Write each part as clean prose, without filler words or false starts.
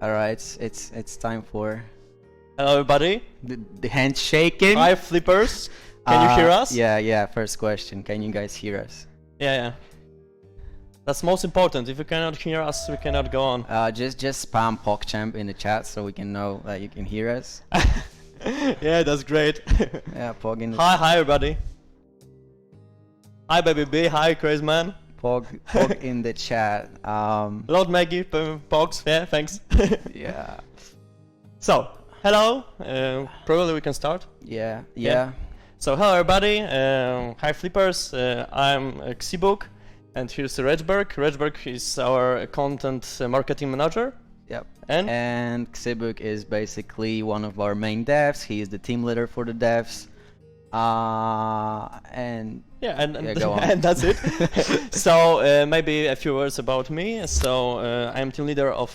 All right, it's time for Hello, everybody. the handshaking. Hi, flippers. Can you hear us? Yeah. First question: can you guys hear us? Yeah. That's most important. If you cannot hear us, we cannot go on. Just spam PogChamp in the chat so we can know that you can hear us. Yeah, that's great. Yeah, Pog in the Hi, everybody. Hi, baby B. Hi, crazy man. Pog in the chat. Lord Maggie, Pogs. Yeah, thanks. Yeah. So, hello. Probably we can start. Yeah. So, hello, everybody. Hi, flippers. I'm Xibuk. And here's Redberg. Redberg is our content marketing manager. Yep. And Xibuk is basically one of our main devs. He is the team leader for the devs. And go on. And that's it. So maybe a few words about me. So I'm team leader of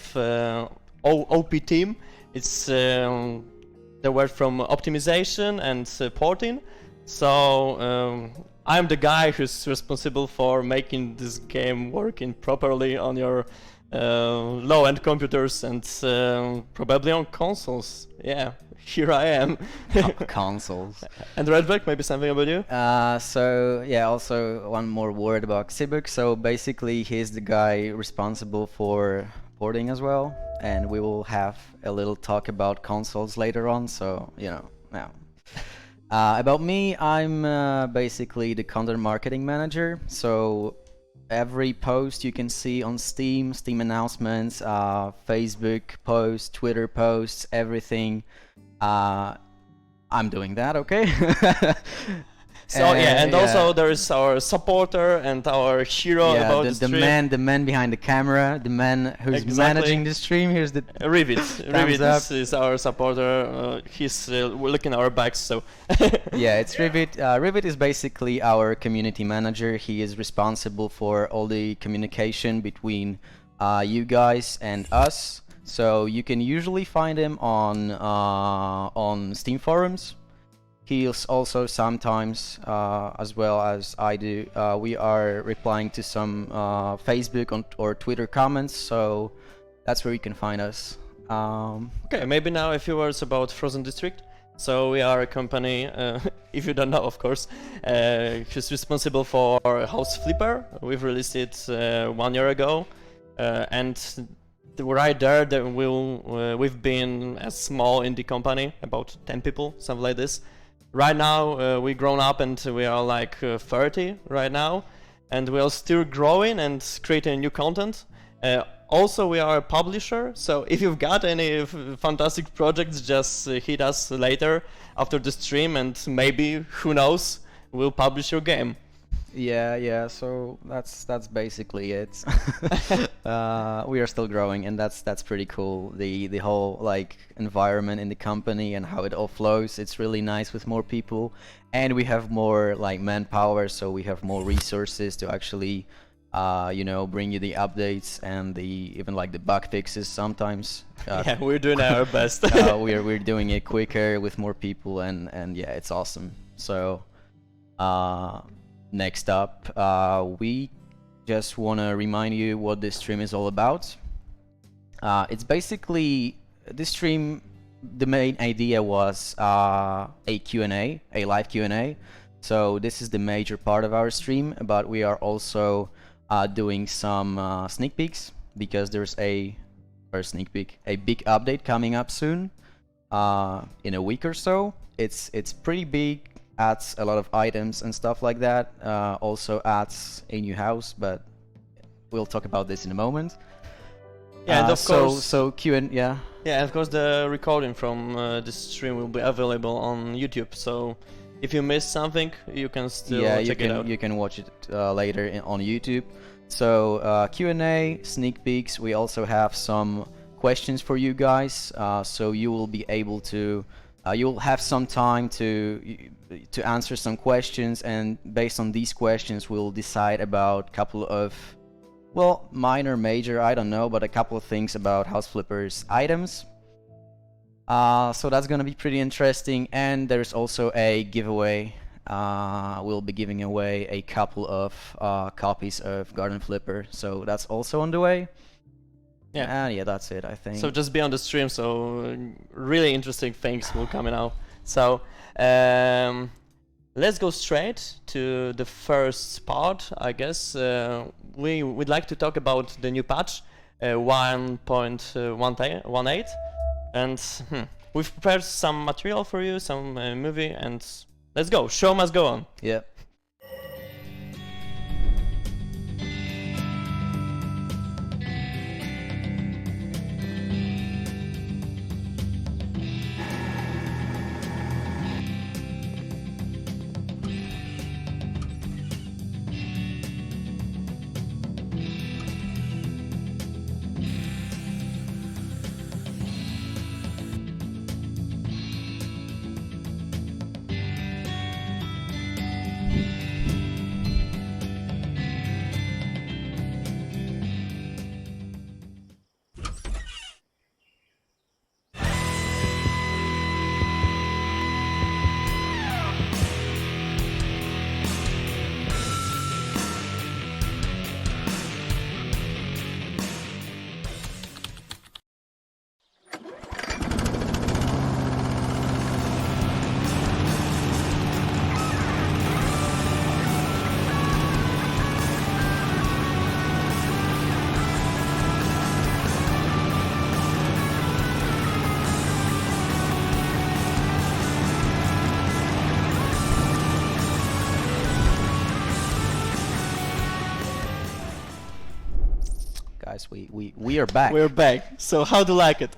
OP team. It's the word from optimization and porting. So I'm the guy who's responsible for making this game working properly on your low-end computers and probably on consoles. Yeah, here I am. Consoles. And Redback, maybe something about you? So yeah, also one more word about Xibuk. So basically he's the guy responsible for porting as well, and we will have a little talk about consoles later on, so now. About me, I'm basically the content marketing manager, so every post you can see on Steam announcements, Facebook posts, Twitter posts, everything, I'm doing that, okay? So also there is our supporter and our hero about the stream. The man behind the camera, the man who's managing the stream. Here's the Rivit. Rivit is our supporter. He's looking our backs, so. Yeah, it's Rivit. Rivit is basically our community manager. He is responsible for all the communication between you guys and us. So you can usually find him on Steam forums. He's also sometimes, as well as I do, we are replying to some Facebook or Twitter comments, so that's where you can find us. Okay, maybe now a few words about Frozen District. So we are a company, if you don't know, of course, who's responsible for House Flipper. We've released it 1 year ago, and right there we've been a small indie company, about 10 people, something like this. Right now we grown up and we are like 30 right now, and we are still growing and creating new content. Also we are a publisher, so if you've got any fantastic projects, just hit us later after the stream and maybe, who knows, we'll publish your game. Yeah, so that's basically it. We are still growing, and that's pretty cool. The whole like environment in the company and how it all flows, it's really nice with more people, and we have more like manpower, so we have more resources to actually bring you the updates and even like the bug fixes sometimes. Yeah, we're doing our best. We're doing it quicker with more people, and yeah, it's awesome. So next up, we just want to remind you what this stream is all about. It's basically, this stream, the main idea was a Q&A, a live Q&A. So this is the major part of our stream, but we are also doing some sneak peeks, because there's a big update coming up soon, in a week or so. It's pretty big. Adds a lot of items and stuff like that. Also adds a new house, but we'll talk about this in a moment. Yeah, and of course. So Yeah, and of course the recording from this stream will be available on YouTube. So if you missed something, you can still check it out. You can watch it later on YouTube. So Q&A, sneak peeks. We also have some questions for you guys. So you will be able to. You'll have some time to answer some questions, and based on these questions we'll decide about a couple of, well, minor, major, I don't know, but a couple of things about House Flipper's items. So that's gonna be pretty interesting, and there's also a giveaway. We'll be giving away a couple of copies of Garden Flipper, so that's also on the way. Yeah. Yeah, that's it, I think. So just be on the stream. So really interesting things will come out. So let's go straight to the first part. I guess we would like to talk about the new patch 1.18, and we've prepared some material for you, some movie, and let's go. Show must go on. Yeah. Guys, we are back. We're back. So how do you like it?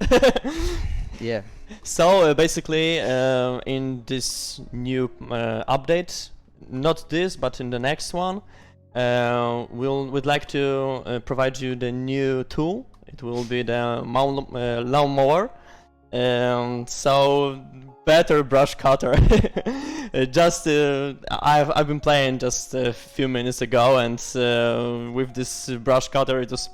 Yeah. So basically, in this new update, not this, but in the next one, we'd like to provide you the new tool. It will be the lawnmower. So better brush cutter. I've been playing just a few minutes ago, and with this brush cutter, it was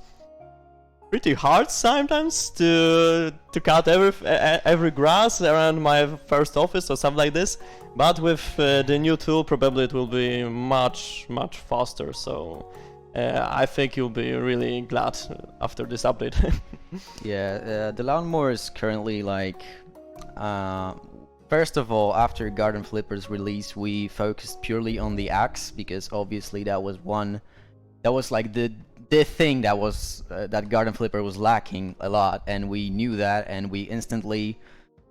pretty hard sometimes to cut every grass around my first office or something like this. But with the new tool, probably it will be much faster. So I think you'll be really glad after this update. Yeah, the lawnmower is currently like, first of all, after Garden Flipper's release, we focused purely on the axe because obviously that was like the thing that was that Garden Flipper was lacking a lot, and we knew that, and we instantly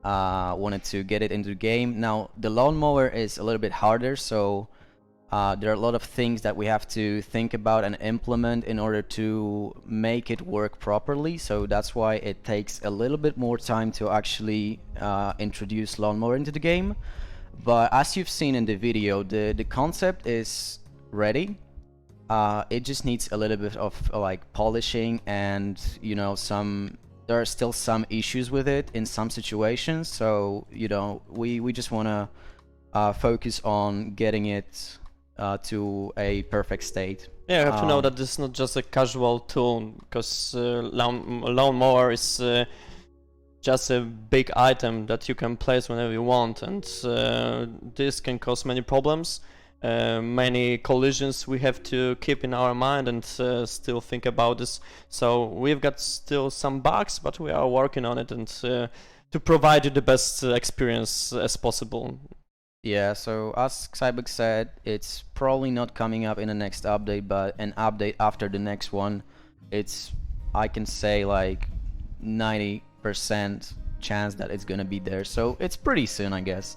wanted to get it into the game. Now the lawnmower is a little bit harder, so there are a lot of things that we have to think about and implement in order to make it work properly. So that's why it takes a little bit more time to actually introduce lawnmower into the game. But as you've seen in the video, the concept is ready. It just needs a little bit of like polishing, and you know, there are still some issues with it in some situations. So you know, we just want to focus on getting it to a perfect state. Yeah, you have to know that this is not just a casual tool, because lawnmower is just a big item that you can place whenever you want, and this can cause many problems. Many collisions we have to keep in our mind and still think about this. So we've got still some bugs, but we are working on it, and to provide you the best experience as possible. Yeah, so as Cybex said, it's probably not coming up in the next update, but an update after the next one. It's, I can say, like 90% chance that it's gonna be there, so it's pretty soon, I guess.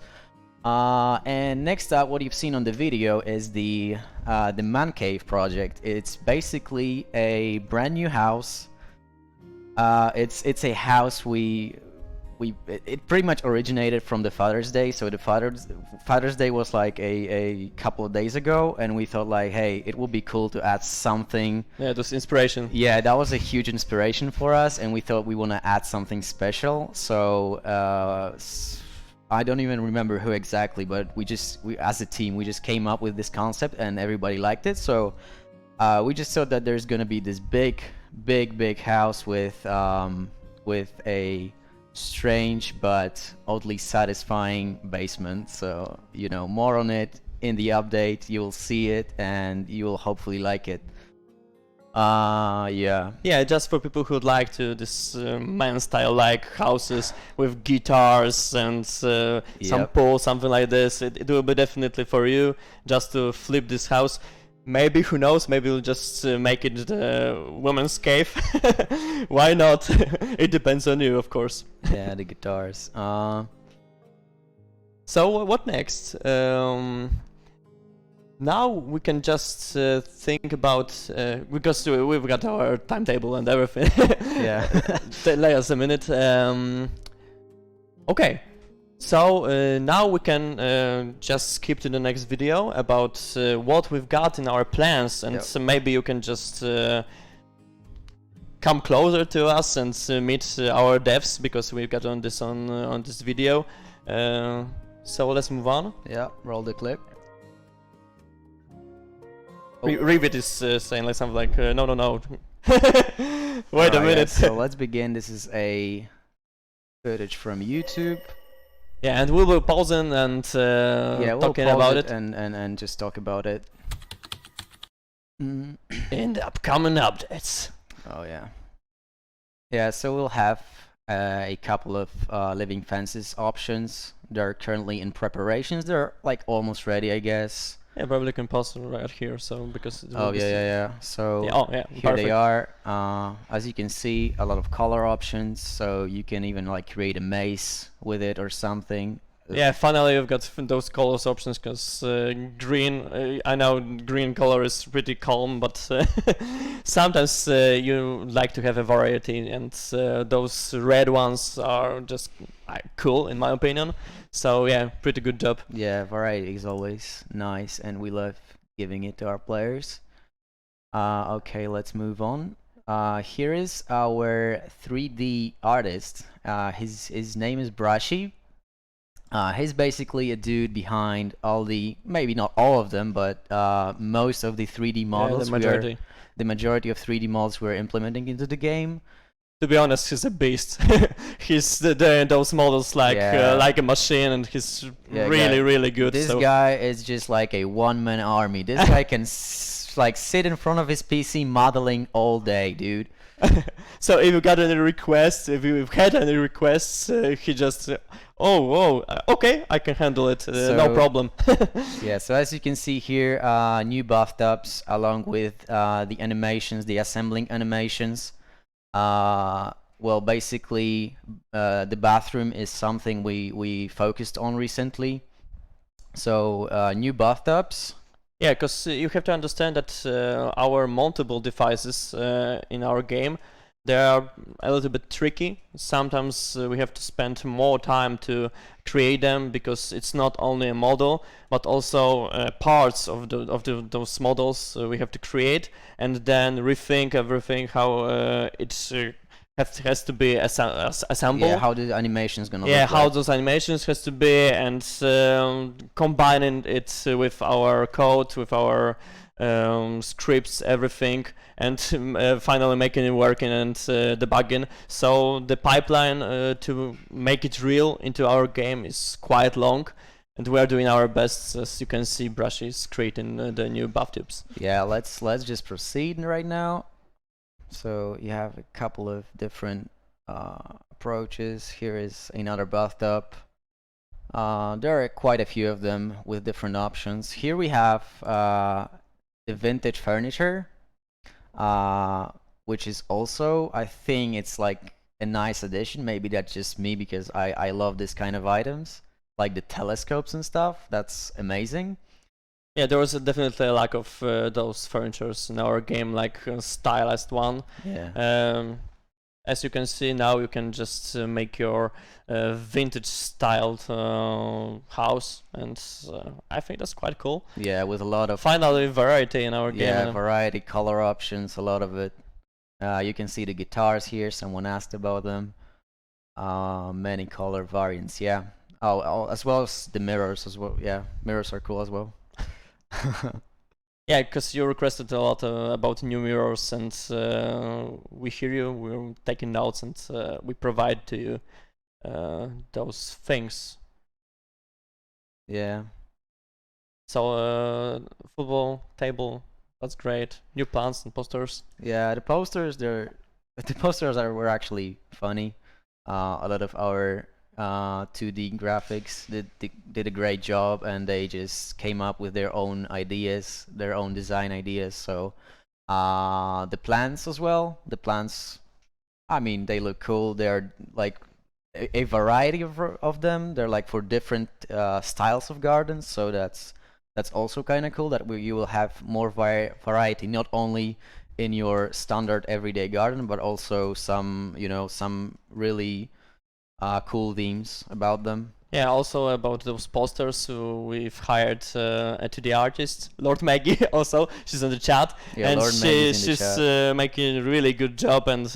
And next up, what you've seen on the video is the Man Cave project. It's basically a brand new house. It's a house it pretty much originated from the Father's Day. So the Father's Day was like a couple of days ago, and we thought like, hey, it would be cool to add something. Yeah, it was inspiration. Yeah, that was a huge inspiration for us, and we thought we want to add something special. So I don't even remember who exactly, but we as a team, we just came up with this concept, and everybody liked it. So we just thought that there's gonna be this big house with a strange but oddly satisfying basement. So you know, more on it in the update. You'll see it, and you will hopefully like it. Yeah. Yeah, just for people who'd like to this man style like houses with guitars and some Yep. pool, something like this. It will be definitely for you just to flip this house. Maybe, who knows, maybe we'll just make it the woman's cave. Why not? It depends on you, of course. Yeah, the guitars. So what next? Now we can just think about because we've got our timetable and everything. Yeah. Let us a minute. Okay, so now we can just skip to the next video about what we've got in our plans, and Yep. so maybe you can just come closer to us and meet our devs, because we've got on this video. So let's move on. Yeah, roll the clip. Revit is saying like something like, no. Wait a Yeah, minute. so let's begin. This is a footage from YouTube. Yeah, and we will pause in and Yeah, we'll talking pause about it it and just talk about it. in the upcoming updates. Oh yeah. Yeah, so we'll have a couple of living fences options. They're currently in preparations. They're like almost ready, I guess. Yeah, probably can pause right here, so because it will Oh be yeah. So Yeah, oh yeah, here they perfect. are. As you can see, a lot of color options. So you can even like create a maze with it or something. Yeah, finally we've got those colors options, because green, I know green color is pretty calm, but sometimes you like to have a variety, and those red ones are just cool in my opinion. So yeah, pretty good job. Yeah, variety is always nice, and we love giving it to our players. Okay, let's move on. Here is our 3D artist. His name is Brushy. He's basically a dude behind all the, maybe not all of them, but most of the 3D models. the majority. The majority of 3D models we're implementing into the game. To be honest, he's a beast. He's those models like Yeah. like a machine, and he's Yeah, really good. This so. guy is just like a one-man army. This guy can like sit in front of his PC modeling all day, dude. So if you got any requests, if you've had any requests, he just okay, I can handle it, no So- problem. Yeah, so as you can see here, new bathtubs along with the animations, the assembling animations. Well, basically, the bathroom is something we focused on recently. So new bathtubs. Yeah, because you have to understand that our mountable devices in our game, they are a little bit tricky. Sometimes we have to spend more time to create them, because it's not only a model, but also parts of those models we have to create, and then rethink everything, how it has to be assembled. Yeah, how the animations gonna Yeah, look how like. those animations has to be, and combining it with our code, with our scripts, everything, and finally making it working and debugging. So the pipeline to make it real into our game is quite long, and we are doing our best. As you can see, Brush is creating the new bathtubs. Yeah, let's just proceed right now. So you have a couple of different approaches. Here is another bathtub. There are quite a few of them with different options. Here we have the vintage furniture, which is also, I think it's like a nice addition. Maybe that's just me, because I love this kind of items, like the telescopes and stuff. That's amazing. Yeah, there was definitely a lack of those furnitures in our game, like a stylized one. Yeah. As you can see now, you can just make your vintage styled house, and I think that's quite cool. Yeah, with a lot of Finally, variety in our game. yeah, variety, color options, a lot of it. You can see the guitars here. Someone asked about them. Many color variants. Yeah. Oh, as well as the mirrors as well. Yeah, mirrors are cool as well. Yeah, because you requested a lot about new mirrors, and we hear you. We're taking notes, and we provide to you those things. Yeah. So football table That's great. New plants and posters. Yeah, the posters were actually funny. A lot of our 2D graphics did a great job, and they just came up with their own ideas, their own design ideas. So the plants as well. The plants, I mean, they look cool. They're like a variety of them. They're like for different styles of gardens. So that's also kind of cool that you will have more variety, not only in your standard everyday garden, but also some, some really cool themes about them. Yeah, also about those posters, we've hired a 2D artist, Lord Maggie. Also, she's in the chat, Yeah, and Lord Maggie's in the she's chat. making a really good job, and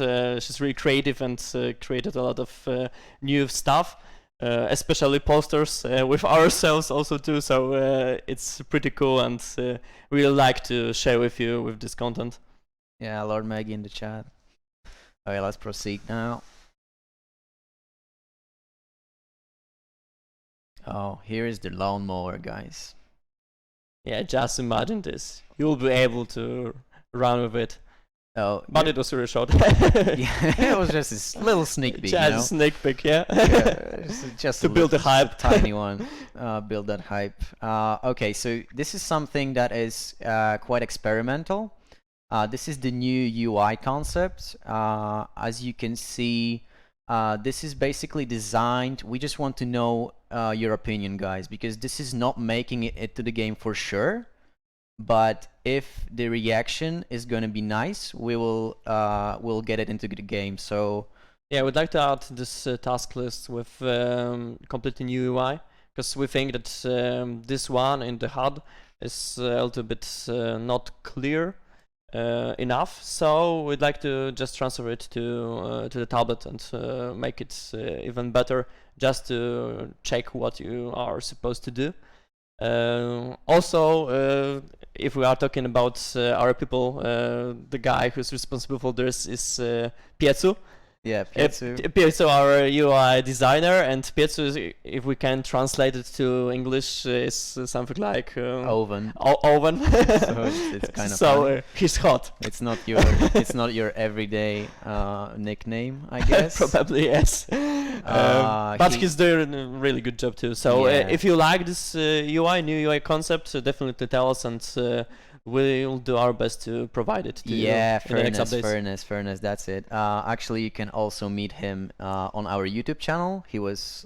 she's really creative and created a lot of new stuff, especially posters with ourselves also too. So it's pretty cool, and we like to share with you with this content. Yeah, Lord Maggie in the chat. Okay, let's proceed now. Oh, here is the lawnmower, guys. Yeah, just imagine this. You'll be able to run with it. Oh, But it was really short. yeah, it was just a little sneak peek, Just a sneak peek, yeah. Yeah, just To build the hype. tiny one. Build that hype. Okay, so this is something that is quite experimental. This is the new UI concept. As you can see, this is basically designed. We just want to know your opinion, guys, because this is not making it to the game for sure. But if the reaction is gonna be nice, we'll get it into the game. So yeah, we'd like to add this task list with completely new UI, because we think that this one in the HUD is a little bit not clear enough. So we'd like to just transfer it to the tablet and make it even better, just to check what you are supposed to do. Also, if we are talking about our people, the guy who's responsible for this is Pietsu. yeah, Pietsu. Pietsu, our UI designer, and Pietsu, if we can translate it to English, is something like Oven. Oven. So it's kind of funny. He's hot. It's not your everyday nickname, I guess. Probably yes. But he's doing a really good job too. So Yeah. if you like this new UI concept, definitely tell us, and we'll do our best to provide it to you Yeah, in the next updates. fairness. That's it. Actually, you can also meet him on our YouTube channel. He was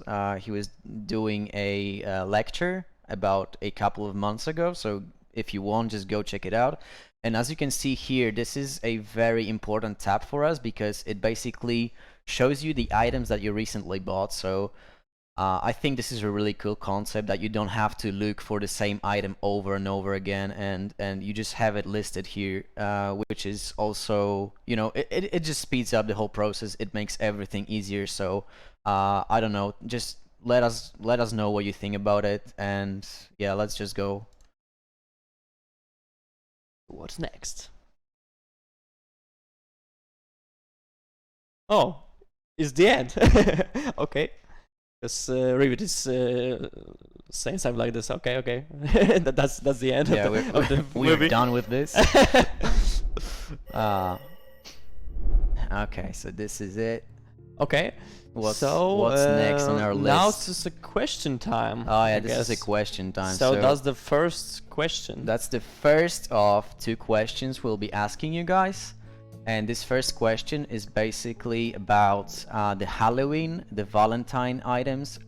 doing a lecture about a couple of months ago. So if you want, just go check it out. And as you can see here, this is a very important tab for us because it basically shows you the items that you recently bought. So I think this is a really cool concept that you don't have to look for the same item over and over again, and you just have it listed here, which is also, it just speeds up the whole process. It makes everything easier. So I don't know, just let us know what you think about it, and yeah, let's just go. What's next? Oh, it's the end. Okay. Because Revit is saying something like this. Okay. that's the end Yeah, of the we're movie. done with this. Okay, so this is it. Okay. What's next on our list? Now it's just a question time. Oh yeah, I this is a guess. question time. So that's the first question. That's the first of 2 questions we'll be asking you guys. And this first question is basically about the Halloween, the Valentine items,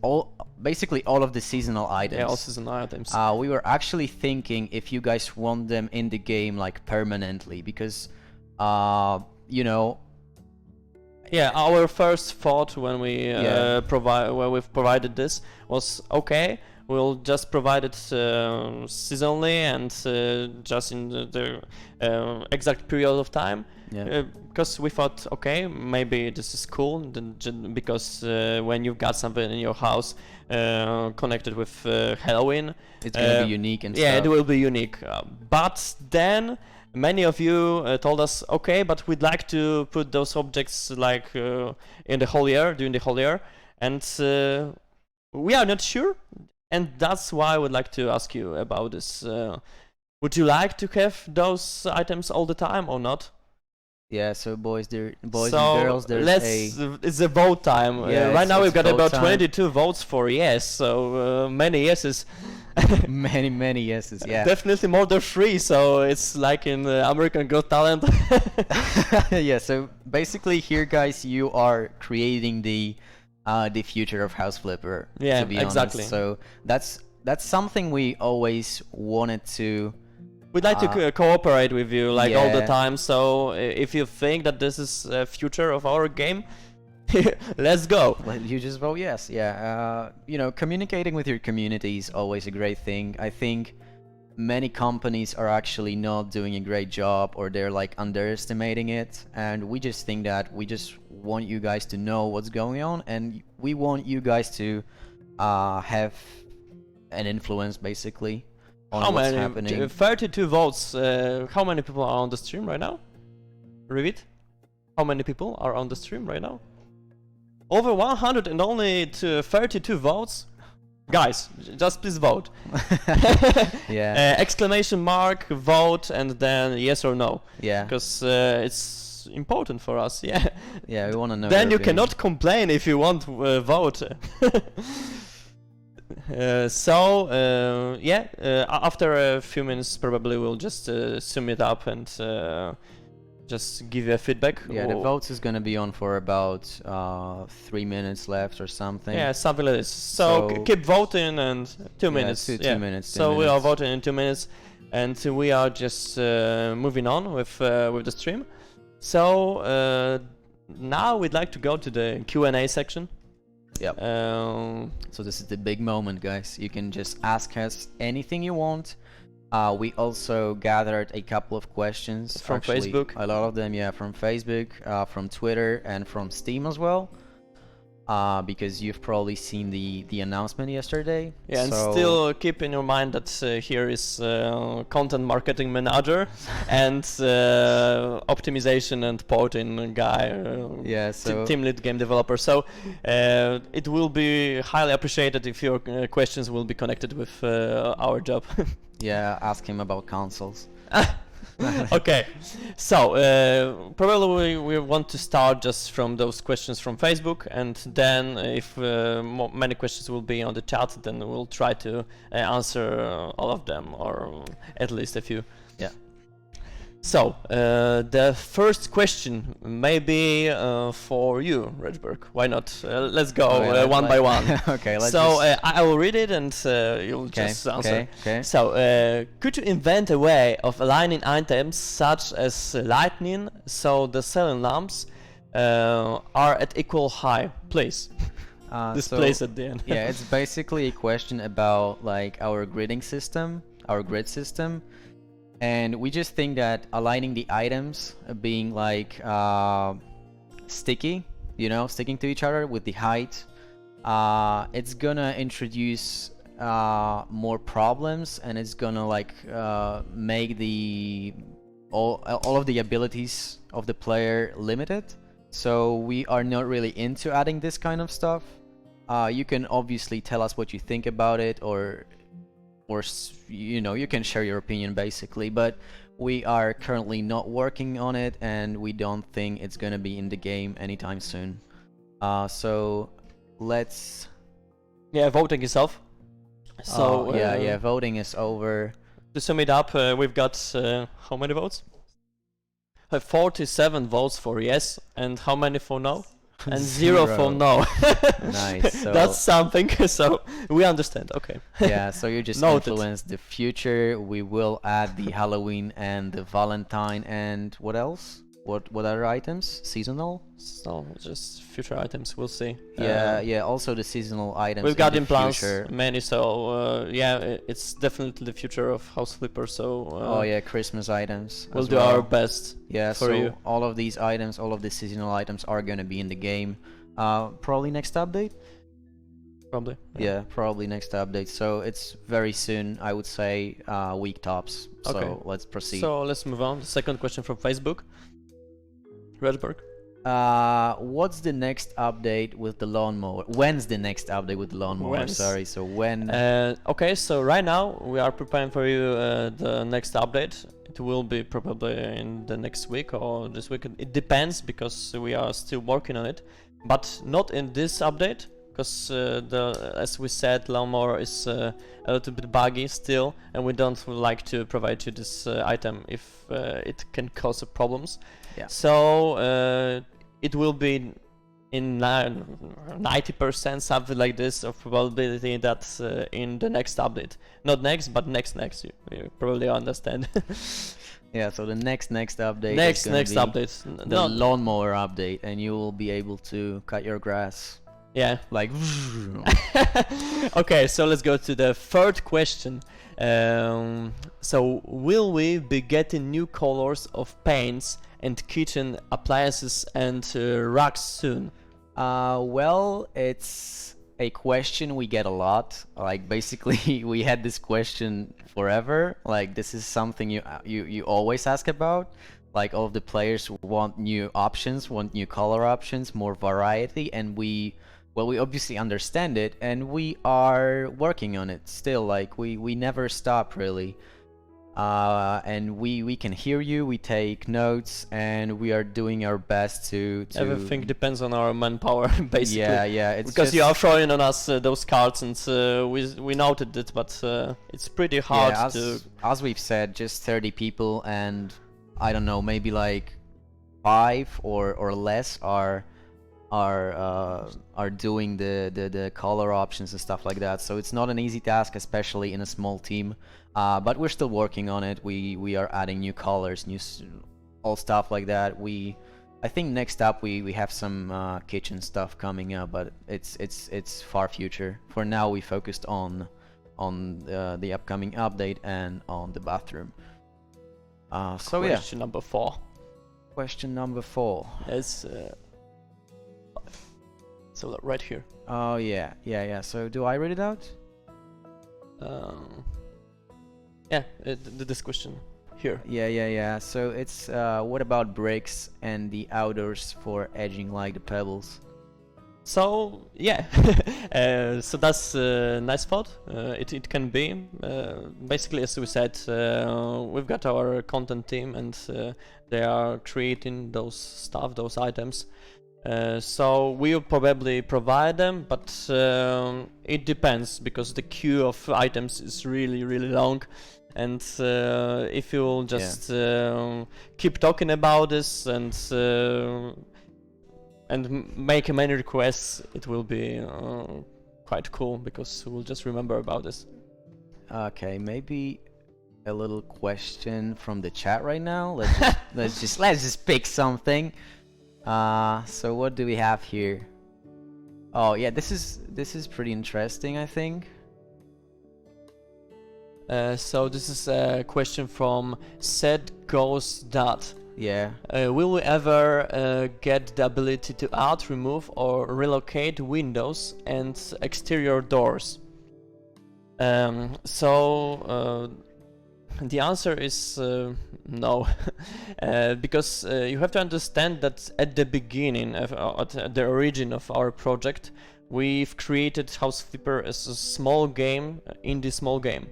basically all of the seasonal items. Yeah, all seasonal items. We were actually thinking if you guys want them in the game like permanently, because Yeah, our first thought when we Yeah. we've provided this was okay. We'll just provide it seasonally and just in the exact period of time. Yeah. Because we thought, okay, maybe this is cool, because when you've got something in your house connected with Halloween, It's gonna be unique and yeah, stuff. it will be unique. But then many of you told us, okay, but we'd like to put those objects like in the whole year, during the whole year, and we are not sure, and that's why I would like to ask you about this. Would you like to have those items all the time or not? Yeah, so boys and So girls, there's it's a vote time. Yeah, right now it's we've got vote about time. 22 votes for yes, so many yeses. many yeses, yeah. Definitely more than 3, so it's like in American Got Talent. Yeah, so basically here, guys, you are creating the future of House Flipper, Yeah, to be exactly. honest. So that's something we always wanted to. We'd like to cooperate with you like all the Yeah. time, so if you think that this is a future of our game, let's go. You just vote yes. Yeah. You know, communicating with your community is always a great thing. I think many companies are actually not doing a great job, or they're like underestimating it, and we just think that we just want you guys to know what's going on, and we want you guys to have an influence basically on How what's many? happening. 32 votes. How many people are on the stream right now? Repeat. How many people are on the stream right now? Over 100 and only 32 votes? Guys, just please vote. Yeah. Exclamation mark, vote, and then yes or no. Yeah. Because it's important for us, yeah. Yeah, we want to know. Then your you opinion. cannot complain if you won't vote. After a few minutes probably we'll just sum it up and just give you a feedback. Yeah, the votes is gonna be on for about 3 minutes left or something. Yeah, something like this. So, So- keep voting and 2 minutes. two minutes, 2 So we are minutes. voting in 2 minutes, and we are just moving on with the stream. So now we'd like to go to the Q&A section. Yep. So this is the big moment, guys. You can just ask us anything you want. We also gathered a couple of questions From actually, Facebook? A lot of them, yeah, from Facebook, from Twitter, and from Steam as well. Because you've probably seen the announcement yesterday. Yeah, and So- still keep in your mind that here is content marketing manager and optimization and porting guy. Yeah, so Team lead game developer. So it will be highly appreciated if your questions will be connected with our job. yeah, ask him about consoles. Okay, so probably we want to start just from those questions from Facebook, and then if many questions will be on the chat, then we'll try to answer all of them, or at least a few. Yeah. So the first question may be for you, Redberg. Why not? Let's go one by one. Okay, let's So just... I will read it, and you'll just answer. Okay. So, could you invent a way of aligning items such as lightning so the ceiling lamps are at equal height, please? Displays at the end. Yeah, it's basically a question about like our gridding system, our grid system, and we just think that aligning the items being like sticky, you know, sticking to each other with the height, it's gonna introduce more problems, and it's gonna like make the all of the abilities of the player limited. So we are not really into adding this kind of stuff. You can obviously tell us what you think about it, or you know, you can share your opinion basically, but we are currently not working on it, and we don't think it's gonna be in the game anytime soon. So let's... Yeah, voting itself. So yeah, voting is over. To sum it up, we've got how many votes? 47 votes for yes, and how many for no? And 0 for no. Nice. So That's something. So we understand. Okay. yeah, so you just Noted. influence the future. We will add the Halloween and the Valentine, and what else? What other items? Seasonal? So just future items. We'll see. Yeah, also the seasonal items. We've got in the implants, future. many. So it's definitely the future of House Flipper. So Oh yeah, Christmas items. we'll as do well. our best. Yeah, for so you. all of these items, all of the seasonal items are gonna be in the game. Probably next update. Probably. Yeah, probably next update. So it's very soon, I would say, week tops. So Okay. let's proceed. So let's move on. The second question from Facebook. Redberg. What's the next update with the lawnmower? When's the next update with the lawnmower? When's? Sorry, so when? Okay, so right now we are preparing for you the next update. It will be probably in the next week or this week. It depends because we are still working on it, but not in this update because as we said, lawnmower is a little bit buggy still, and we don't like to provide you this item if it can cause problems. Yeah. So it will be in 90% something like this of probability that in the next update, not next but next, you probably understand. Yeah, so the next update next is gonna be update, the lawnmower update, and you will be able to cut your grass yeah. like. Okay, so let's go to the third question. So will we be getting new colors of paints and kitchen appliances and rugs soon? Well, it's a question we get a lot. Like basically, we had this question forever. Like this is something you always ask about. Like all of the players want new options, want new color options, more variety, and we obviously understand it, and we are working on it still. Like we never stop really. And we can hear you, we take notes, and we are doing our best to Everything depends on our manpower, basically. Yeah, it's because just, you are throwing on us those cards, and we noted it, but it's pretty hard as we've said, just 30 people, and I don't know, maybe like 5 or less are doing the color options and stuff like that. So it's not an easy task, especially in a small team. But we're still working on it. We are adding new colors, all stuff like that. I think next up we have some kitchen stuff coming up, but it's far future. For now, we focused on the upcoming update and on the bathroom. So Question number 4. Question number 4. Is so right here. Oh yeah. So do I read it out? Yeah, this question here. Yeah. So it's what about bricks and the outdoors for edging like the pebbles? So yeah, so that's a nice thought. It can be. Basically, as we said, we've got our content team, and they are creating those items. So we'll probably provide them, but it depends because the queue of items is really long. And if you'll just keep talking about this and make many requests, it will be quite cool because we'll just remember about this. Okay, maybe a little question from the chat right now. Let's just pick something. So what do we have here? Oh yeah, this is pretty interesting, I think. So this is a question from said Ghost Dot. Yeah. Will we ever get the ability to add, remove, or relocate windows and exterior doors? The answer is no, because you have to understand that at the beginning, at the origin of our project, we've created House Flipper as a small game, indie small game.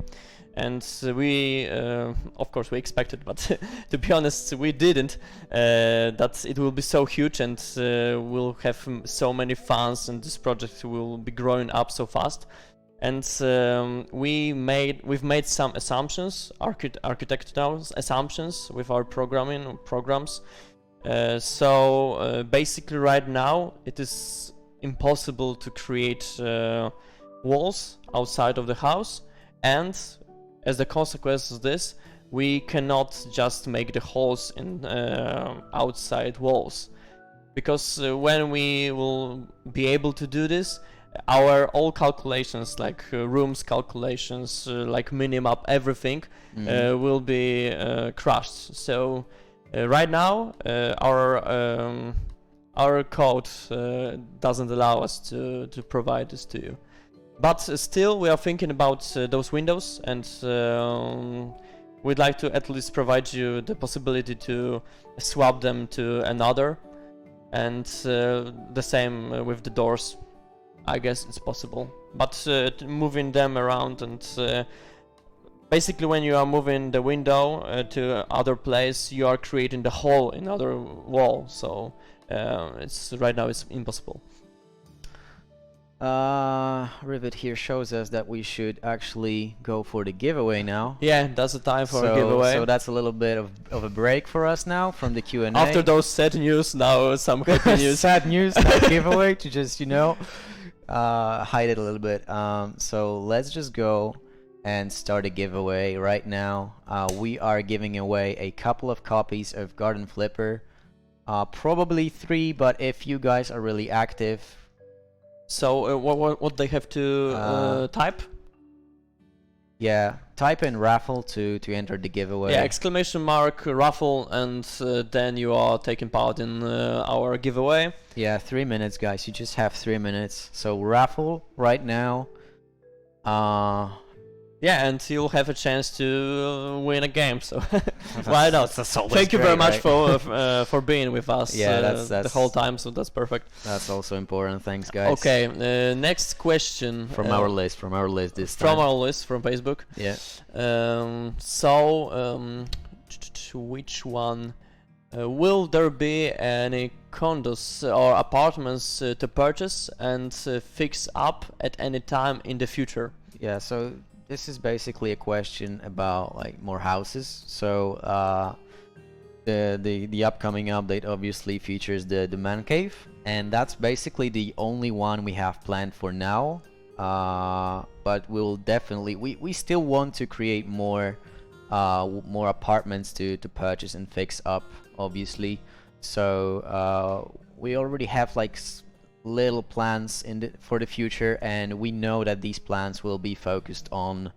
And we, of course, we expected, but to be honest, we didn't, that it will be so huge and we'll have so many fans and this project will be growing up so fast. And we've made some assumptions, architectural assumptions with our programs. So basically right now it is impossible to create walls outside of the house, and as the consequence of this, we cannot just make the holes in outside walls, because when we will be able to do this, our all calculations, like rooms calculations, like minimap, everything will be crushed. So right now our code doesn't allow us to provide this to you. But still, we are thinking about those windows, and we'd like to at least provide you the possibility to swap them to another. and the same with the doors. I guess it's possible, but moving them around and basically when you are moving the window to other place, you are creating the hole in other wall. So it's right now it's impossible. Rivet here shows us that we should actually go for the giveaway now. Yeah, that's the time for a So, giveaway. so that's a little bit of a break for us now from the Q&A. After those sad news, now some happy news. Sad news, that giveaway to just, hide it a little bit. So let's just go and start a giveaway right now. We are giving away a couple of copies of Garden Flipper. Probably 3, but if you guys are really active. So what they have to type? Yeah, type in raffle to enter the giveaway. Yeah, exclamation mark raffle, and then you are taking part in our giveaway. Yeah, 3 minutes, guys. You just have 3 minutes. So raffle right now. Yeah, and you'll have a chance to win a game. So why not? Thank you very much for being with us. Yeah, that's the whole time. So that's perfect. That's also important. Thanks, guys. Okay, next question From our list this time. from our list from Facebook. Yeah. Which one? Will there be any condos or apartments to purchase and fix up at any time in the future? Yeah, so this is basically a question about like more houses. So the upcoming update obviously features the man cave, and that's basically the only one we have planned for now. But we'll definitely we still want to create more apartments to purchase and fix up, obviously. So we already have like little plans for the future, and we know that these plans will be focused on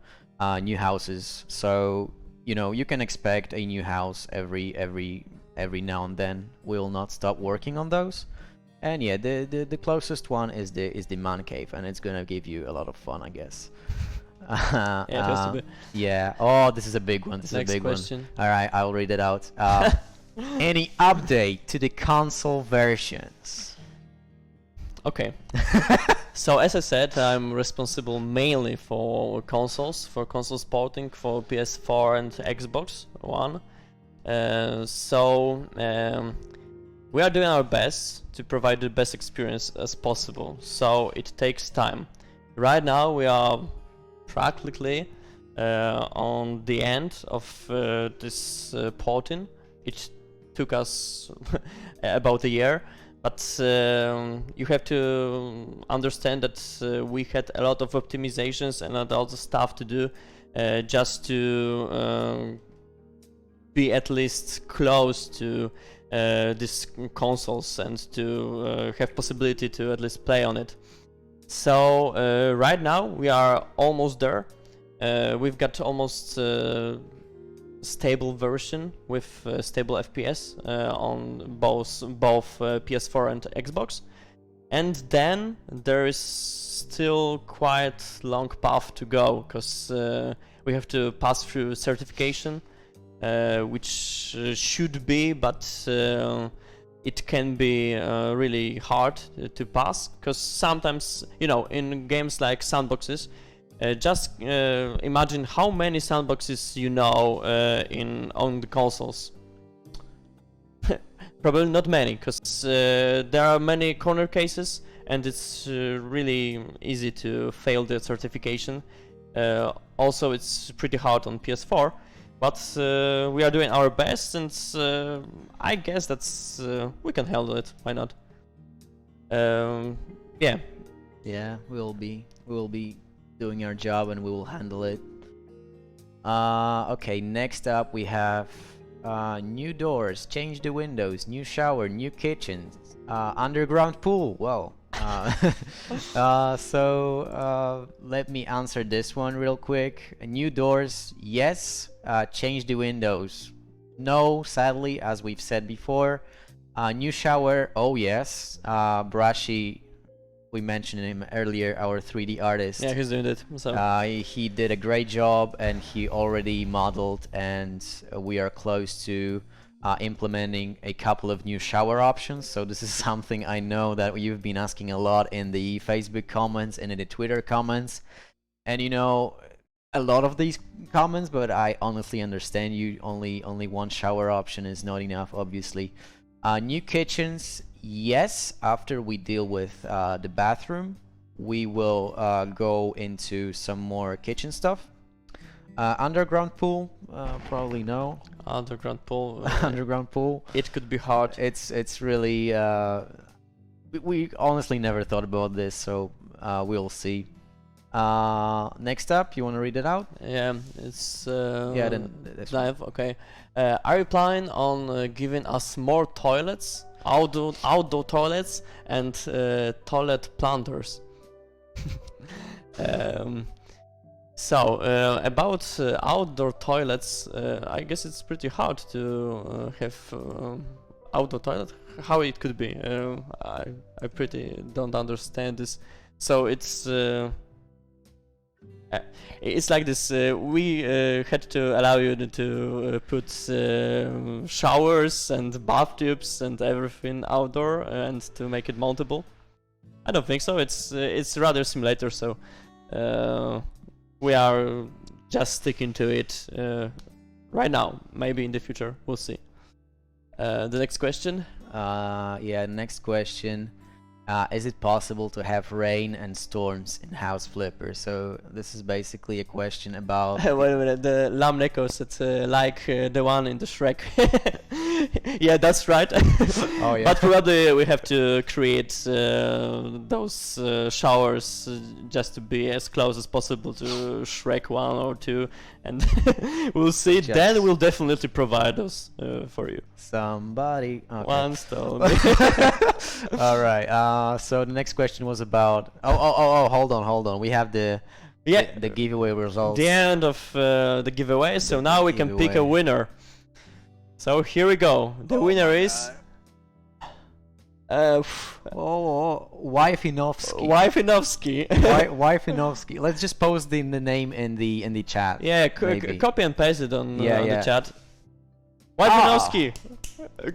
new houses. So you can expect a new house every now and then. We'll not stop working on those. And yeah, the closest one is the man cave, and it's gonna give you a lot of fun, I guess. Yeah, just a bit. Yeah. Oh, this is a big one. This Next is a big question. one. All right, I'll read it out. Any update to the console versions? Okay. So as I said, I'm responsible mainly for consoles porting for PS4 and Xbox One. We are doing our best to provide the best experience as possible. So it takes time. Right now we are practically on the end of this porting. It took us about a year. But you have to understand that we had a lot of optimizations and a lot of stuff to do just to be at least close to these consoles and to have possibility to at least play on it. So right now we are almost there. We've got almost stable version with stable FPS on both PS4 and Xbox, and then there is still quite long path to go because we have to pass through certification, which should be, but it can be really hard to pass because sometimes in games like sandboxes. Just imagine how many sandboxes on the consoles. Probably not many, because there are many corner cases, and it's really easy to fail the certification. Also, it's pretty hard on PS4, but we are doing our best, and I guess that's we can handle it. Why not? Yeah. Yeah, we will be doing our job, and we will handle it. Okay, next up we have new doors, change the windows, new shower, new kitchen, underground pool. Well, let me answer this one real quick. New doors, yes. Change the windows, no, sadly, as we've said before. New shower, oh yes. Brashy, we mentioned him earlier, our 3D artist. Yeah, he's doing it. So. He did a great job, and he already modeled, and we are close to implementing a couple of new shower options. So this is something I know that you've been asking a lot in the Facebook comments and in the Twitter comments. And you know, a lot of these comments, but I honestly understand you. Only one shower option is not enough, obviously. New kitchens, yes. After we deal with the bathroom, we will go into some more kitchen stuff. Underground pool, probably no. Underground pool. Underground pool. It could be hard. It's really we honestly never thought about this, so we'll see. Next up, you want to read it out? Yeah, it's Yeah, then this one. live. Okay. Are you planning on giving us more toilets, outdoor toilets, and toilet planters? So about outdoor toilets, I guess it's pretty hard to have outdoor toilet. How it could be? I pretty don't understand this. So it's like this. We had to allow you to put showers and bathtubs and everything outdoor and to make it mountable. I don't think so. It's rather simulator. So we are just sticking to it right now. Maybe in the future, we'll see. The next question. Yeah, next question. Is it possible to have rain and storms in House Flipper? So this is basically a question about. Wait a minute, the Lamnekos, it's like the one in the Shrek. Yeah, that's right. Oh yeah. But probably we have to create those showers just to be as close as possible to Shrek 1 or 2, and we'll see. Just Then we'll definitely provide those for you. Somebody. Okay. One stone. All right. So the next question was about. Oh! Hold on. We have the giveaway results. The end of the giveaway. So now we can pick a giveaway. winner. So here we go. The winner is Wifenovsky. Wifenovsky. Wifenovsky. Let's just post the name in the chat. Yeah, maybe. copy and paste it on Yeah, the yeah. chat. Wifenovsky,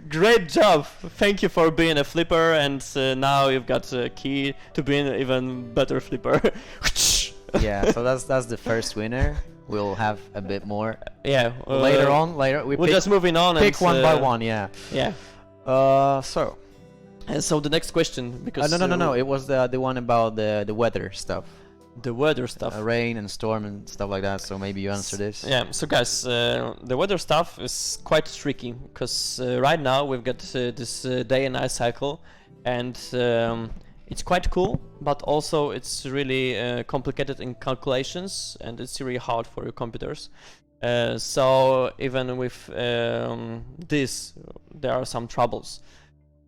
great job. Thank you for being a flipper, and now you've got a key to being an even better flipper. Yeah, so that's the first winner. We'll have a bit more Yeah. later we We're pick, just moving on. pick and, one by one. Yeah. Yeah. So. And so the next question, because No. It was the one about the weather stuff. the weather stuff. Rain and storm and stuff like that. So maybe you answer this. Yeah, so guys, the weather stuff is quite tricky because right now we've got this day and night cycle, and it's quite cool, but also it's really complicated in calculations, and it's really hard for your computers. So even with this, there are some troubles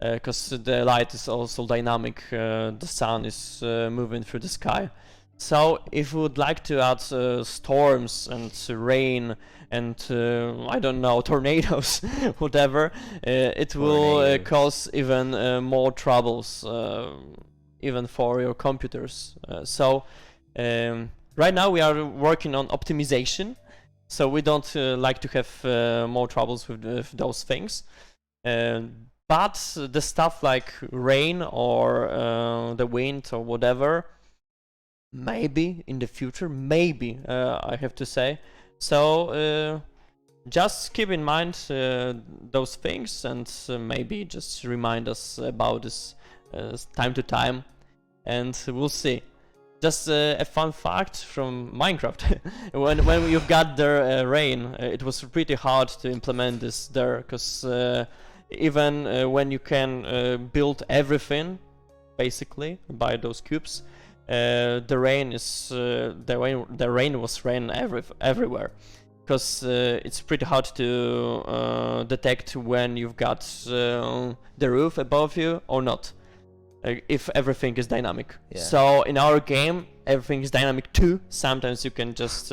because the light is also dynamic. The sun is moving through the sky. So if you would like to add storms and rain and I don't know, tornadoes, whatever, it will Tornadoes. cause even more troubles, even for your computers. So right now we are working on optimization, so we don't like to have more troubles with those things. But the stuff like rain or the wind or whatever, maybe in the future, maybe I have to say. So just keep in mind those things, and maybe just remind us about this time to time, and we'll see. Just a fun fact from Minecraft: when you got the rain, it was pretty hard to implement this there, because even when you can build everything basically by those cubes, the rain was rain everywhere, because it's pretty hard to detect when you've got the roof above you or not, if everything is dynamic. Yeah. So in our game, everything is dynamic too. Sometimes you can just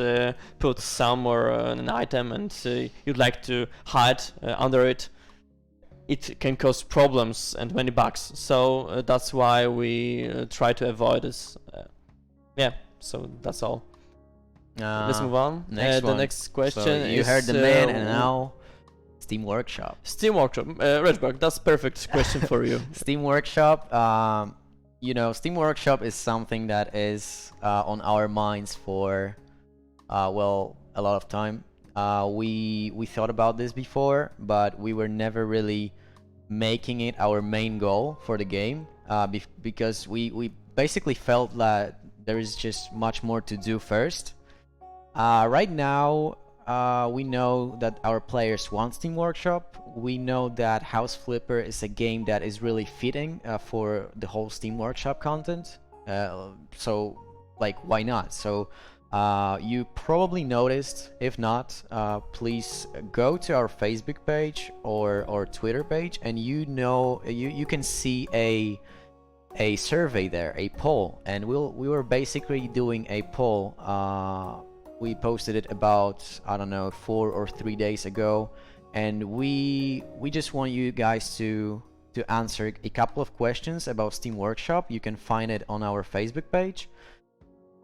put somewhere an item and you'd like to hide under it. It can cause problems and many bugs, so that's why we try to avoid this. Yeah, so that's all. Let's move on. Next The one. next question So you is, heard the man, and now it's Steam Workshop. Steam Workshop. Redberg, that's perfect question for you. Steam Workshop. You know, Steam Workshop is something that is on our minds for well, a lot of time. We thought about this before, but we were never really making it our main goal for the game because we basically felt that there is just much more to do first. Right now, we know that our players want Steam Workshop. We know that House Flipper is a game that is really fitting for the whole Steam Workshop content. So, like, why not? So, you probably noticed. If not, please go to our Facebook page or Twitter page, and you can see a survey there, a poll, and we were basically doing a poll. We posted it about, I don't know, 4 or 3 days ago, and we just want you guys to answer a couple of questions about Steam Workshop. You can find it on our Facebook page.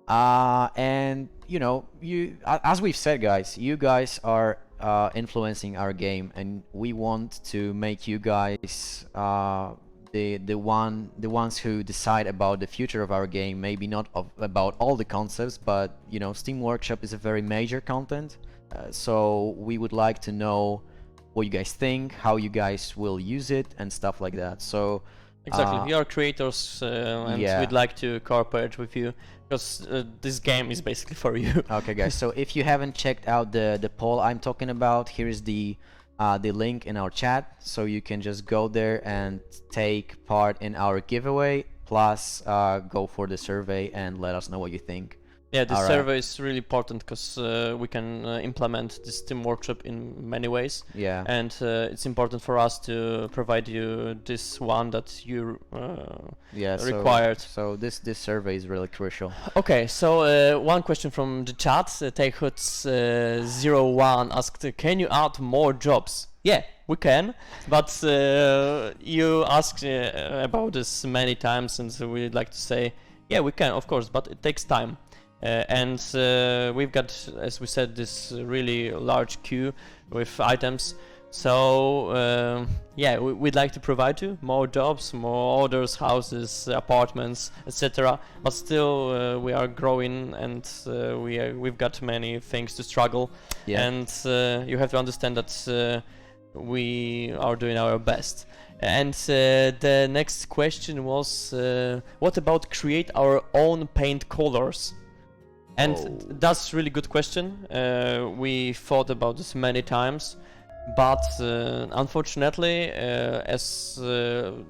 And you know, as we've said, guys, you guys are influencing our game, and we want to make you guys the ones who decide about the future of our game. Maybe not about all the concepts, but you know, Steam Workshop is a very major content, so we would like to know what you guys think, how you guys will use it, and stuff like that. So exactly, we are creators, and we'd like to cooperate with you because this game is basically for you. Okay, guys. So if you haven't checked out the poll I'm talking about, here is the link in our chat, so you can just go there and take part in our giveaway, plus go for the survey and let us know what you think. Yeah, the survey is really important because we can implement this Steam Workshop in many ways. Yeah. And it's important for us to provide you this one that you required. So this survey is really crucial. Okay, so one question from the chat. TakeHuts01 asked, can you add more jobs? Yeah, we can, but you asked about this many times, and so we'd like to say, yeah, we can, of course, but it takes time. And we've got, as we said, this really large queue with items. So yeah, we'd like to provide you more jobs, more orders, houses, apartments, etc. But still, we are growing, and we've got many things to struggle. Yeah. And you have to understand that we are doing our best. And the next question was, what about create our own paint colors? And that's really good question. We thought about this many times, but unfortunately, as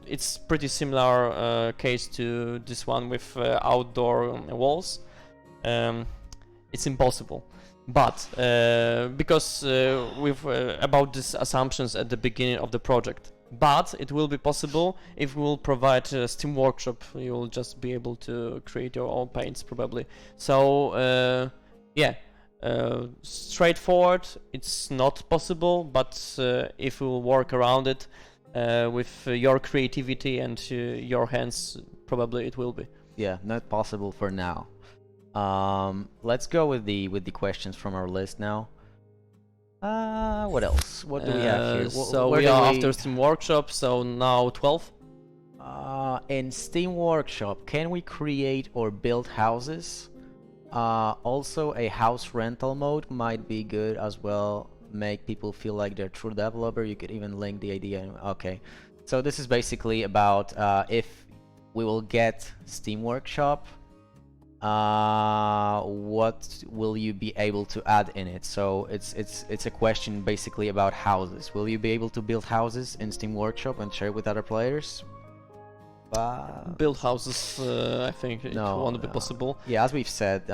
it's pretty similar case to this one with outdoor walls, it's impossible. But because we've about these assumptions at the beginning of the project. But it will be possible if we will provide a Steam Workshop. You will just be able to create your own paints probably. So yeah, straightforward, it's not possible, but if we will work around it with your creativity and your hands, probably it will be. Yeah, not possible for now. Let's go with the questions from our list now. What else? What do we have here? So we are after Steam Workshop, so now 12. In Steam Workshop, can we create or build houses? Also, a house rental mode might be good as well. Make people feel like they're true developer. You could even link the idea. Okay, so this is basically about if we will get Steam Workshop, what will you be able to add in it? So it's a question basically about houses. Will you be able to build houses in Steam Workshop and share with other players? Build houses, I think it won't be possible. Yeah, as we've said,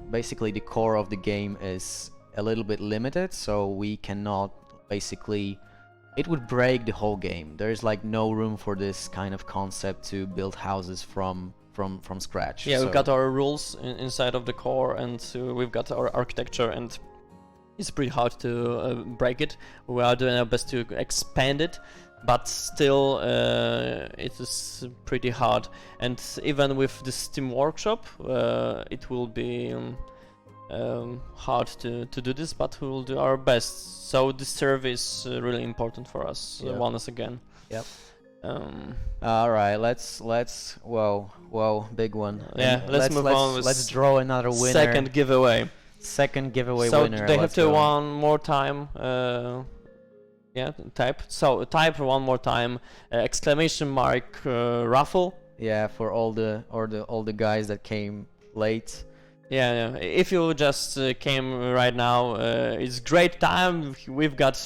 basically the core of the game is a little bit limited, so we cannot basically. It would break the whole game. There's like no room for this kind of concept to build houses from scratch. Yeah, we've got our rules inside of the core, and we've got our architecture, and it's pretty hard to break it. We are doing our best to expand it, but still it is pretty hard. And even with the Steam Workshop, it will be hard to do this, but we will do our best. So this survey is really important for us once again. Yep. Um, All right, let's whoa, big one. Yeah, And let's move on with let's draw another winner. second giveaway. Second giveaway So winner. they have let's to go. one more time. Yeah, type. So type one more time. Exclamation mark raffle. Yeah, for all the guys that came late. Yeah, yeah. If you just came right now, it's great time. We've got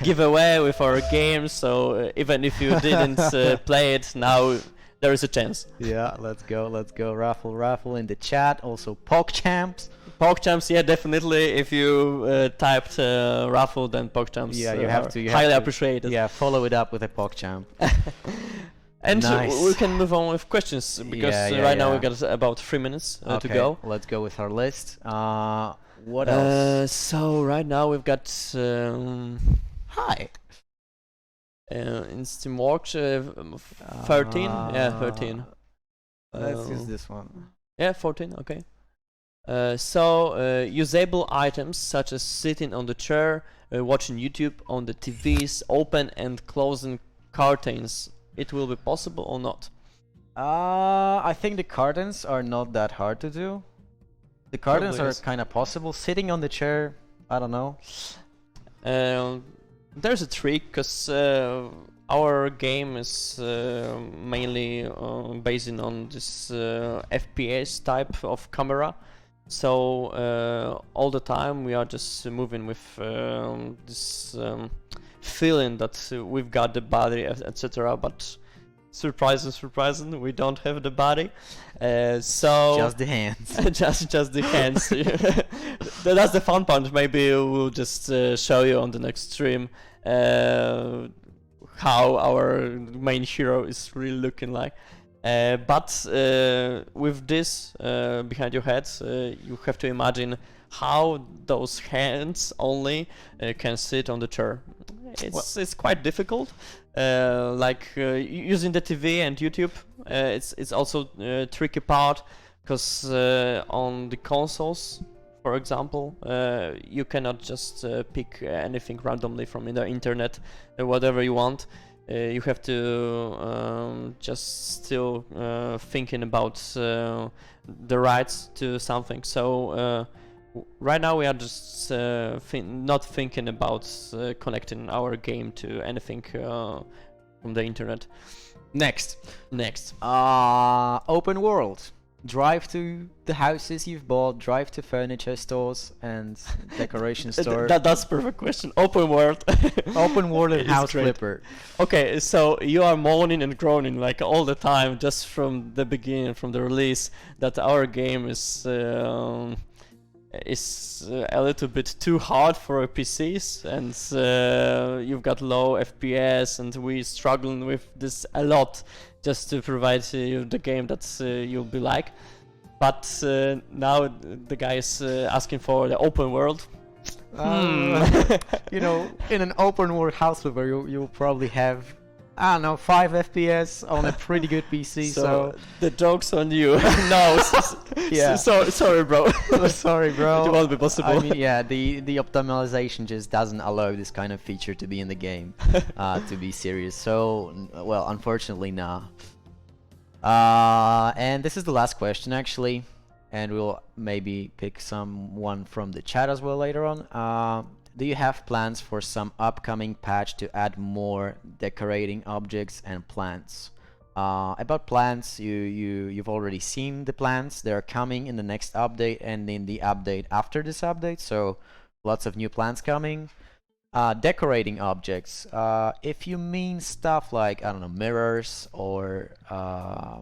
giveaway with our game, so even if you didn't play it, now there is a chance. Yeah, let's go. Raffle in the chat. Also, PogChamps. PogChamps, yeah, definitely. If you typed raffle, then PogChamps. Yeah, you have to. Highly appreciated. Yeah, follow it up with a PogChamp. And Nice. we can move on with questions because right now we got about 3 minutes to Okay, go. let's go with our list. What else? So right now we've got Hi. in Steamworks 13. Yeah, 13. Let's use this one. Yeah, 14. Okay. So usable items such as sitting on the chair, watching YouTube on the TVs, open and closing curtains. It will be possible or not? I think the curtains are not that hard to do. The curtains Probably are is. kind of possible. Sitting on the chair, I don't know. There's a trick because our game is mainly based on this FPS type of camera. So all the time we are just moving with this feeling that we've got the body, etc. But surprising, we don't have the body. So Just the hands. just the hands. That's the fun part. Maybe we'll just show you on the next stream how our main hero is really looking like. But with this behind your head, you have to imagine how those hands only can sit on the chair. It's quite difficult. Using the TV and YouTube, it's also a tricky part because on the consoles, for example, you cannot just pick anything randomly from the internet, whatever you want. You have to just still thinking about the rights to something. So right now we are just not thinking about connecting our game to anything from the internet. Next. Next. Open world. Drive to the houses you've bought, drive to furniture stores and decoration store. That's perfect question. Open world. Open world and It's house great. flipper. Okay, so you are moaning and groaning like all the time, just from the beginning, from the release, that our game is a little bit too hard for PCs, and you've got low FPS, and we struggling with this a lot just to provide you the game that you'll be like. But now the guy is asking for the open world. You know, in an open world house flipper, you'll probably have, I don't know, 5 FPS on a pretty good PC. So the joke's on you. No, Yeah. sorry, bro. sorry, bro. It won't be possible. I mean, yeah, the optimization just doesn't allow this kind of feature to be in the game, to be serious. So, well, unfortunately, nah. And this is the last question, actually, and we'll maybe pick someone from the chat as well later on. Do you have plans for some upcoming patch to add more decorating objects and plants? About plants, you've already seen the plants. They're coming in the next update and in the update after this update, so lots of new plants coming. Decorating objects, if you mean stuff like, I don't know, mirrors or I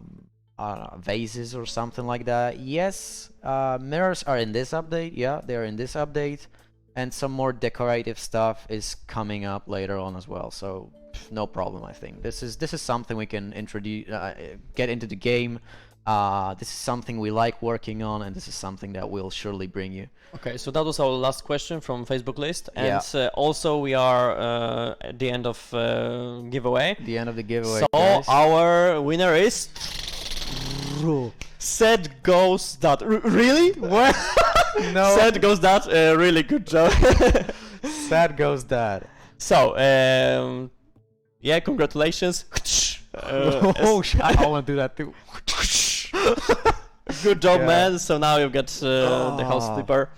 don't know, vases or something like that, yes, mirrors are in this update. Yeah, they're in this update, and some more decorative stuff is coming up later on as well, so no problem. I think this is something we can introduce, get into the game. This is something we like working on, and this is something that we'll surely bring you. Okay, so that was our last question from Facebook list, and Yeah. also we are at the end of giveaway. The end of the giveaway, So guys. our winner is said goes that really what? No. Sad goes that. Really good job. Sad goes that. So, yeah, congratulations. Oh, I want to do that too. Good job, Yeah. man. So now you've got the house Oh. flipper.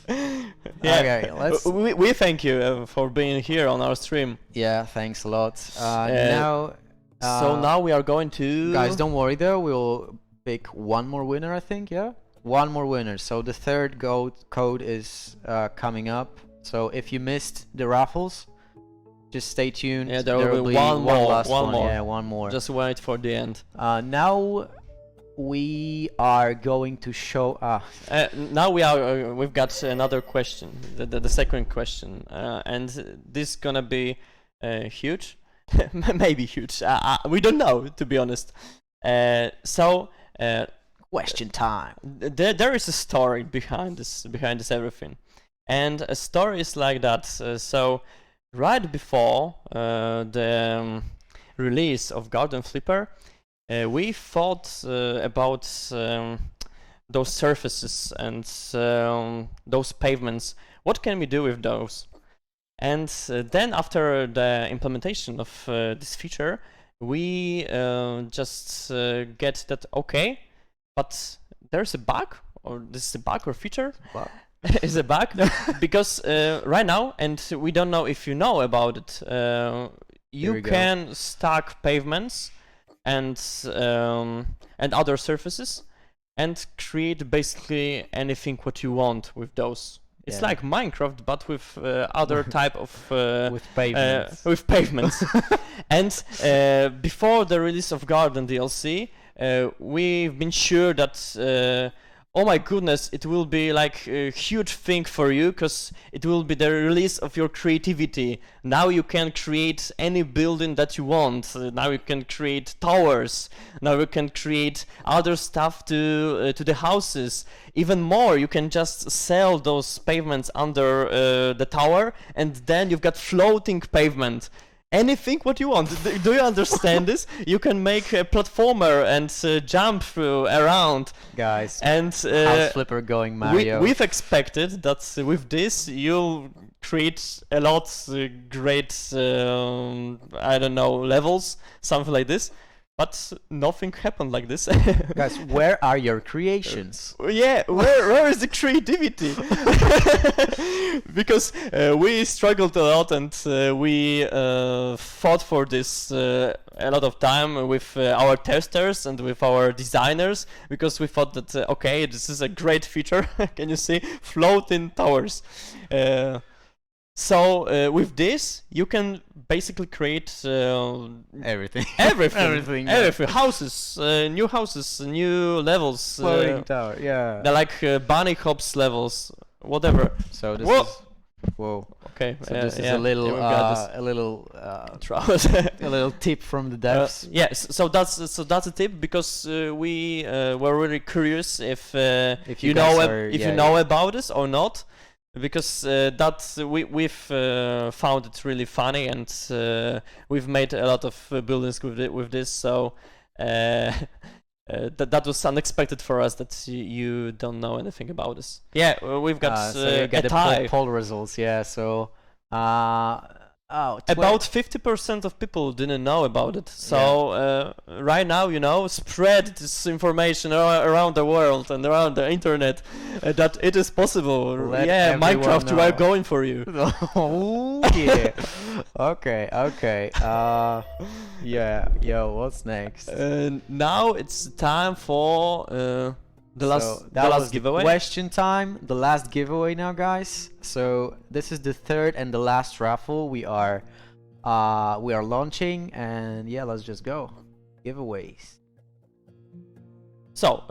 Okay, let's- we thank you for being here on our stream. Yeah, thanks a lot. Now, So now we are going to... guys, don't worry though. We'll pick one more winner, I think. Yeah, one more winner. So the third code is coming up. So if you missed the raffles, just stay tuned. Yeah, there will be one last more. Yeah, one more. Just wait for the end. Now we are going to show. Now we've got another question, the second question, and this is gonna be huge, maybe huge. We don't know, to be honest. Question time. There is a story behind this everything, and a story is like that. So right before the release of Garden Flipper, we thought about those surfaces and those pavements. What can we do with those? And then after the implementation of this feature, we just get that, okay, but there's a bug, or this is a bug or feature? Is a bug because right now, and we don't know if you know about it, you can stack pavements and other surfaces and create basically anything what you want with those. It's like Minecraft, but with other type of with pavements. with pavements. And before the release of Garden DLC, we've been sure that oh my goodness, it will be like a huge thing for you, because it will be the release of your creativity. Now you can create any building that you want. Now you can create towers. Now you can create other stuff to the houses. Even more, you can just sell those pavements under the tower, and then you've got floating pavement. Anything what you want. Do you understand this? You can make a platformer and jump around. Guys, and house flipper going Mario. We've expected that with this you'll create a lot great, I don't know, levels, something like this. But nothing happened like this. Guys, where are your creations? Yeah, where is the creativity? Because we struggled a lot, and we fought for this a lot of time with our testers and with our designers, because we thought that okay, this is a great feature. Can you see floating towers? So with this, you can basically create Everything. everything, Yeah. houses, new levels, Floating tower. Yeah. they're like bunny hops levels, whatever. So this Whoa. is. Whoa. Okay, So this is yeah, a little, we got this. a little tip from the devs. Yes, so that's a tip, because we were really curious if you you guys know are- if yeah, you know about this or not, because we've found it really funny, and we've made a lot of buildings with this. So that was unexpecected for us, that you don't know anything about this. Yeah, we've got So you get a the tie. poll results. Yeah. So. About 50% of people didn't know about it. So right now, spread this information around the world and around the internet, that it is possible. Let Yeah, everyone Minecraft, we are know. going for you. Oh yeah. Okay. Yeah. Yo, what's next? Now it's time for the last giveaway. Question time. The last giveaway now, guys. So this is the third and the last raffle we are launching, and yeah, let's just go. Giveaways. So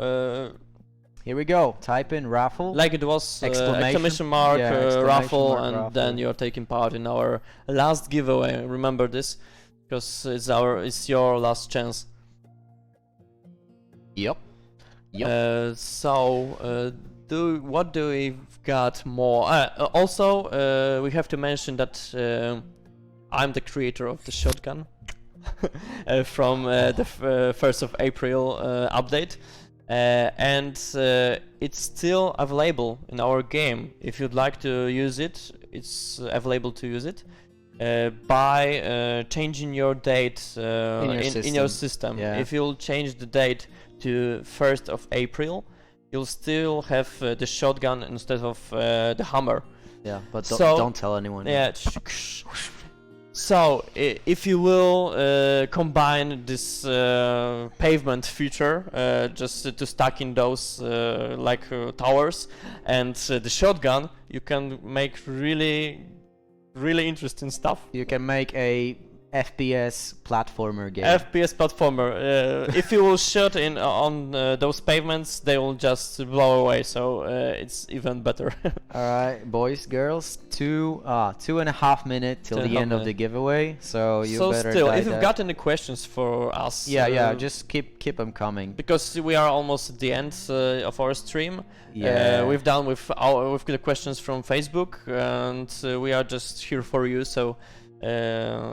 Here we go. Type in raffle. like it was Exclamation. exclamation mark, Yeah, exclamation raffle, mark, and raffle. then you're taking part in our last giveaway. Remember this, because it's your last chance. Yep. What do we got more? Also, we have to mention that I'm the creator of the shotgun from the 1st of April update. and it's still available in our game. If you'd like to use it, it's available to use it by changing your date in your system. Yeah. If you'll change the date to 1st of April, you'll still have the shotgun instead of the hammer. Yeah, but So- don't tell anyone. Yeah. So if you will combine this pavement feature just to stack in those towers and the shotgun, you can make really interesting stuff. You can make a FPS platformer game. FPS platformer. If you will shoot on those pavements, they will just blow away. So it's even better. All right, boys, girls, 2.5 minutes till the end of the giveaway. So you So better. still, die if you've that. got any questions for us, Yeah, just keep them coming. because we are almost at the end of our stream. Yeah. We've done with the questions from Facebook, and we are just here for you. So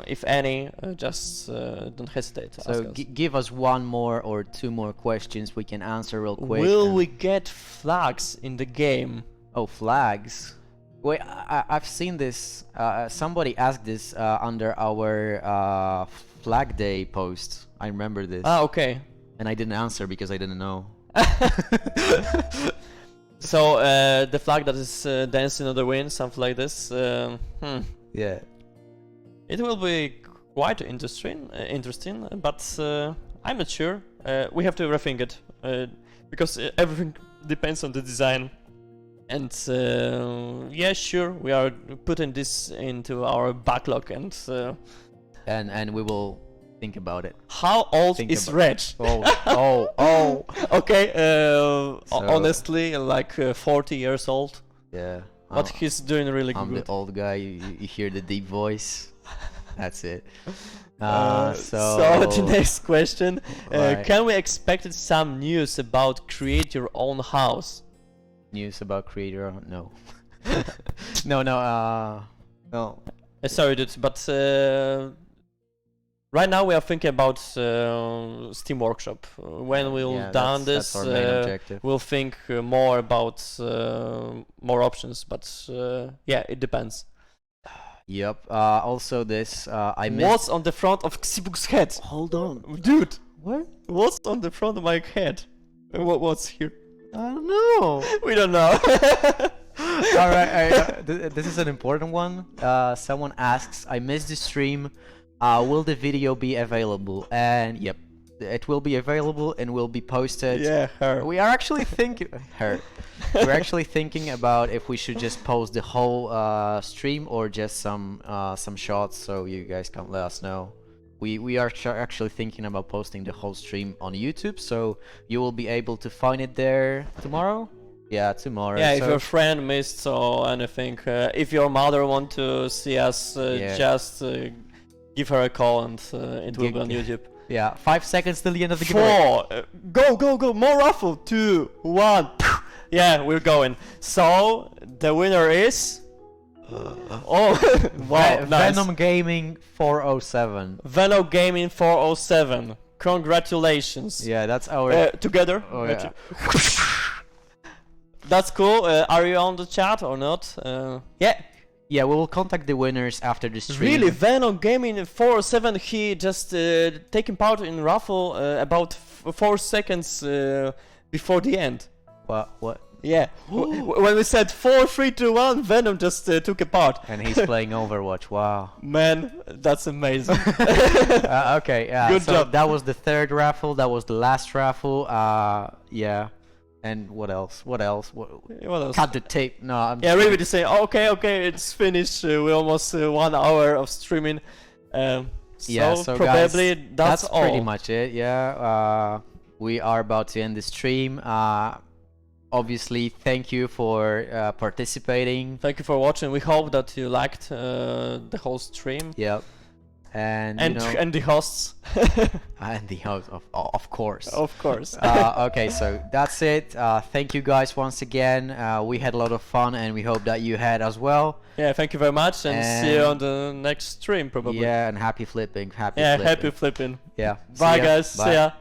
if any, just don't hesitate to So ask us. give us one more or two more questions we can answer real quick. Will and- we get flags in the game? Oh, flags. Wait, I've seen this. Somebody asked this under our Flag Day post. I remember this. Ah, okay. And I didn't answer because I didn't know. So the flag that is dancing on the wind, something like this. Yeah. It will be quite interesting, but I'm not sure. We have to rethink it because everything depends on the design. And yeah, sure, we are putting this into our backlog. And And we will think about it. how old Think is about- Reg? Oh. Okay, So- honestly, like 40 years old, Yeah. but he's doing really I'm good. the old guy. You hear the deep voice. That's it. So the next question: Right. can we expect some news about create your own house? News about creator? No. No. No. Sorry, dude, but right now we are thinking about Steam Workshop. When we'll Yeah, done that's this, our main objective. we'll think more about more options. But yeah, it depends. Yep. Also, this I missed. What's on the front of Xibuk's head? Hold on. Dude, What? what's on the front of my head? What's here? I don't know. We don't know. All right. This is an important one. Someone asks, "I missed the stream. Will the video be available?" And yep, it will be available and will be posted. Yeah, her. We are actually thinking. We're actually thinking about if we should just post the whole stream or just some shots, so you guys can let us know. We are actually thinking about posting the whole stream on YouTube, so you will be able to find it there tomorrow. Yeah, tomorrow. Yeah, if so- your friend missed or anything, if your mother want to see us, Yeah. just give her a call and it will Gi- be on YouTube. Yeah, 5 seconds till the end of the giveaway. 4, go, more raffle, 2, 1. Yeah, we're going. So the winner is. Oh, wow, nice. Venom Gaming 407. Venom Gaming 407. Congratulations. Yeah, that's our. Together. Oh, yeah. That's cool. Are you on the chat or not? Yeah. Yeah, we will contact the winners after the stream. Really, Venom Gaming 407. He just taking part in raffle about 4 seconds before the end. What? Yeah. When we said 4, 3, 2, 1, Venom just took a part. And he's playing Overwatch. Wow. Man, that's amazing. Okay. Yeah. Good so job. that was the third raffle. That was the last raffle. Yeah. And what else? What else? Cut the tape. No. I'm Yeah, really to say, okay, it's finished. We almost 1 hour of streaming. Yeah. So probably guys, that's all. pretty much it. Yeah. We are about to end the stream. Obviously, thank you for participating. Thank you for watching. We hope that you liked the whole stream. Yep. And And you know, and the hosts. and the host of course. Of course. Okay, so that's it. Thank you guys once again. We had a lot of fun, and we hope that you had as well. Yeah, thank you very much, and see you on the next stream probably. Yeah, and happy flipping. Happy flipping. Yeah. Bye See ya. guys. Bye. See ya.